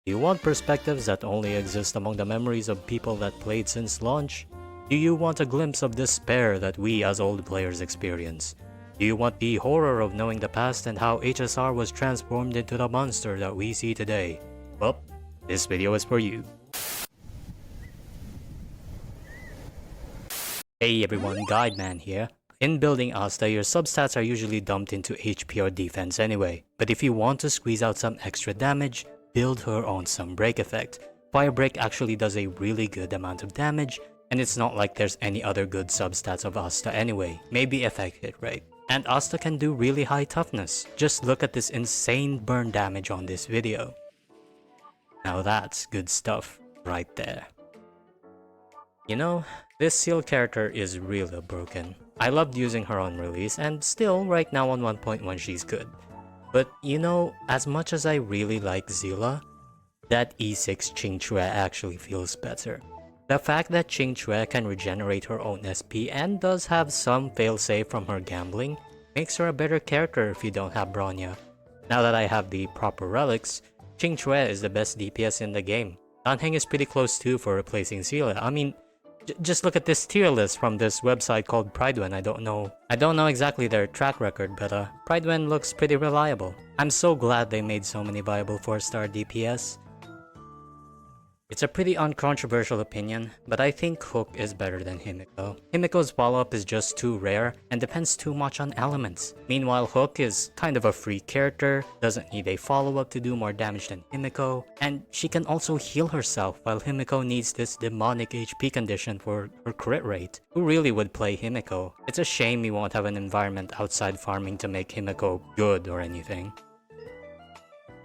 Do you want perspectives that only exist among the memories of people that played since launch? Do you want a glimpse of despair that we as old players experience? Do you want the horror of knowing the past and how HSR was transformed into the monster that we see today? Well, this video is for you. Hey everyone, Guideman here. In building Asta, your substats are usually dumped into HP or defense anyway, but if you want to squeeze out some extra damage, build her on some break effect. Fire break actually does a really good amount of damage, and it's not like there's any other good substats of Asta anyway, maybe effect hit rate. And Asta can do really high toughness. Just look at this insane burn damage on this video. Now that's good stuff right there. You know, this Seal character is really broken. I loved using her on release, and still right now on 1.1 she's good. But you know, as much as I really like Zilla, that E6 Qingque actually feels better. The fact that Qingque can regenerate her own SP and does have some failsafe from her gambling makes her a better character if you don't have Bronya. Now that I have the proper relics, Qingque is the best DPS in the game. Heng is pretty close too for replacing seele. I mean, just look at this tier list from this website called Pridewen. I don't know exactly their track record, but Pridewen looks pretty reliable. I'm so glad they made so many viable 4-star DPS. It's a pretty uncontroversial opinion, but I think Hook is better than Himeko. Himeko's follow-up is just too rare and depends too much on elements. Meanwhile, Hook is kind of a free character, doesn't need a follow-up to do more damage than Himeko, and she can also heal herself while Himeko needs this demonic HP condition for her crit rate. Who really would play Himeko? It's a shame we won't have an environment outside farming to make Himeko good or anything.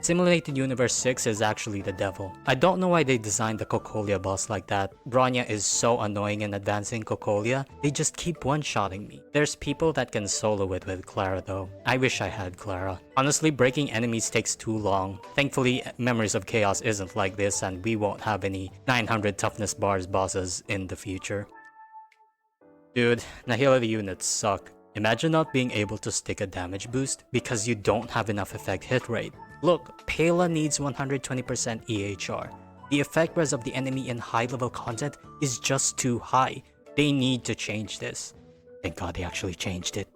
Simulated Universe 6 is actually the devil. I don't know why they designed the Cocolia boss like that. Bronya is so annoying in advancing Cocolia, they just keep one-shotting me. There's people that can solo it with Clara though. I wish I had Clara. Honestly, breaking enemies takes too long. Thankfully, Memories of Chaos isn't like this and we won't have any 900 toughness bars bosses in the future. Dude, Nahila units suck. Imagine not being able to stick a damage boost because you don't have enough effect hit rate. Look, Pela needs 120% EHR. The effect res of the enemy in high level content is just too high. They need to change this. Thank God they actually changed it.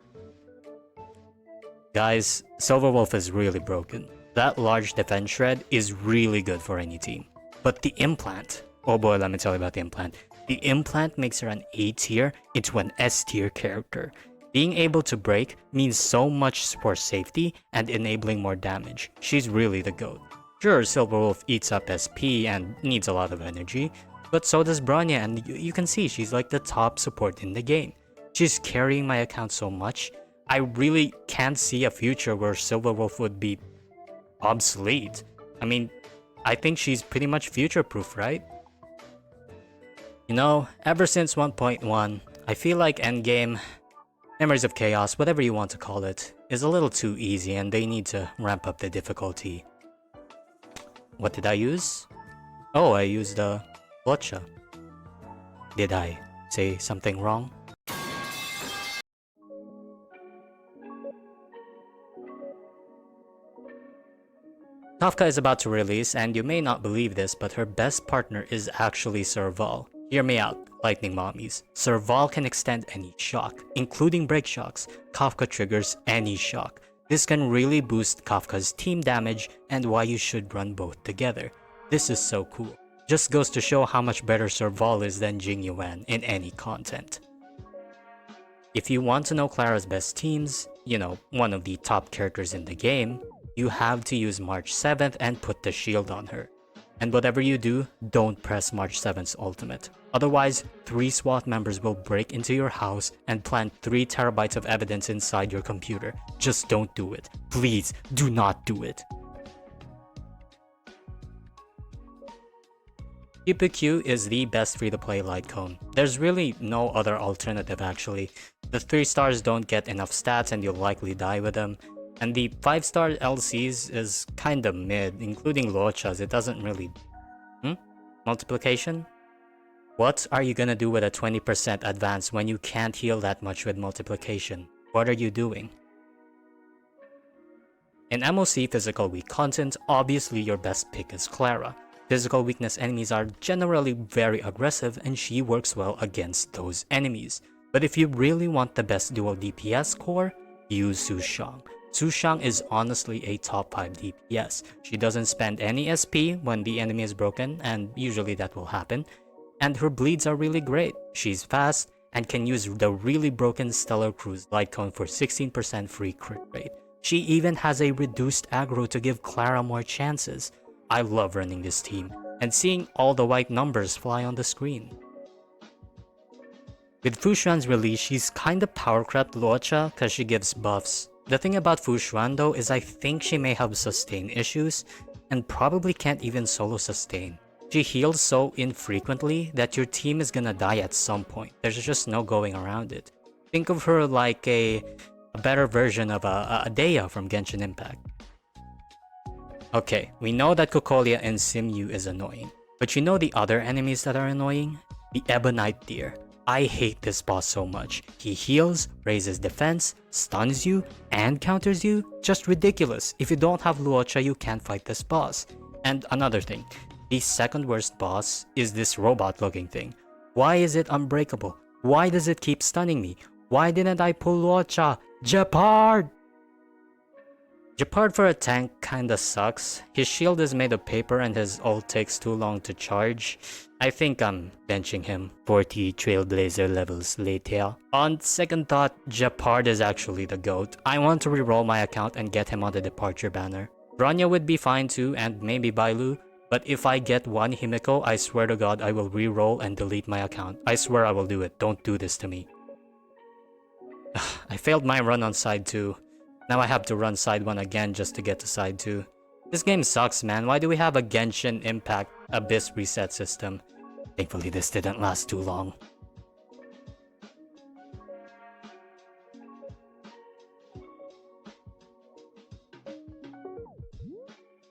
Guys, Silverwolf is really broken. That large defense shred is really good for any team. But the implant, oh boy, let me tell you about the implant. The implant makes her an A tier into an S tier character. Being able to break means so much for safety and enabling more damage. She's really the GOAT. Sure, Silverwolf eats up SP and needs a lot of energy, but so does Bronya, and you can see she's like the top support in the game. She's carrying my account so much, I really can't see a future where Silverwolf would be obsolete. I mean, I think she's pretty much future-proof, right? You know, ever since 1.1, I feel like Endgame, Memories of Chaos, whatever you want to call it, is a little too easy and they need to ramp up the difficulty. What did I use? Oh, I used luocha. Did I say something wrong? Kafka is about to release, and you may not believe this, but her best partner is actually Serval. Hear me out, lightning mommies. Serval can extend any shock, including break shocks. Kafka triggers any shock. This can really boost Kafka's team damage and why you should run both together. This is so cool. Just goes to show how much better Serval is than Jingyuan in any content. If you want to know Clara's best teams, you know, one of the top characters in the game, you have to use March 7th and put the shield on her. And whatever you do, don't press March 7th's ultimate. Otherwise, 3 SWAT members will break into your house and plant 3 terabytes of evidence inside your computer. Just don't do it. Please, do not do it. QPQ is the best free-to-play light cone. There's really no other alternative actually. The 3 stars don't get enough stats and you'll likely die with them. And the 5-star LCs is kinda mid, including luochas. It doesn't really... Multiplication? What are you gonna do with a 20% advance when you can't heal that much with multiplication? What are you doing? In MOC physical weak content, obviously your best pick is Clara. Physical weakness enemies are generally very aggressive and she works well against those enemies. But if you really want the best dual DPS core, use Xuan. Xuan is honestly a top 5 DPS. She doesn't spend any SP when the enemy is broken, and usually that will happen. And her bleeds are really great. She's fast and can use the really broken Stellar Cruise Light Cone for 16% free crit rate. She even has a reduced aggro to give Clara more chances. I love running this team and seeing all the white numbers fly on the screen. With Fu Xuan's release, she's kinda power crept luocha cause she gives buffs. The thing about Fu Xuan though is I think she may have sustain issues and probably can't even solo sustain. She heals so infrequently that your team is gonna die at some point. There's just no going around it. Think of her like a better version of a Dea from Genshin Impact. Okay, we know that Cocolia and Simyu is annoying, but you know the other enemies that are annoying? The Ebonite Deer. I hate this boss so much. He heals, raises defense, stuns you, and counters you. Just ridiculous. If you don't have luocha, you can't fight this boss. And another thing, the second worst boss is this robot looking thing. Why is it unbreakable? Why does it keep stunning me? Why didn't I pull luocha? Jeopard! Jeopard for a tank kinda sucks. His shield is made of paper and his ult takes too long to charge. I think I'm benching him 40 Trailblazer levels later. On second thought, Jeopard is actually the GOAT. I want to reroll my account and get him on the departure banner. Bronya would be fine too, and maybe Bailu. But if I get one Himeko, I swear to God I will reroll and delete my account. I swear I will do it. Don't do this to me. I failed my run on side 2. Now I have to run side 1 again just to get to side 2. This game sucks, man. Why do we have a Genshin Impact Abyss reset system? Thankfully this didn't last too long.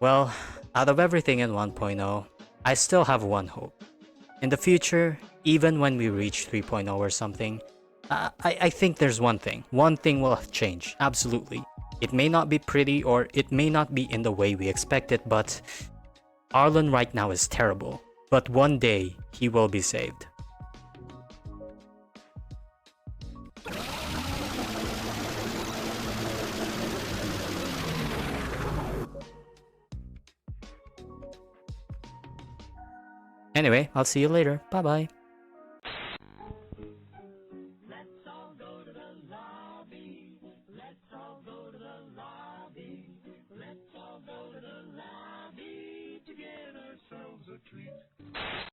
Well, out of everything in 1.0, I still have one hope. In the future, even when we reach 3.0 or something, I think there's one thing. One thing will change, absolutely. It may not be pretty or it may not be in the way we expect it, but Arlen right now is terrible. But one day, he will be saved. Anyway, I'll see you later. Bye bye.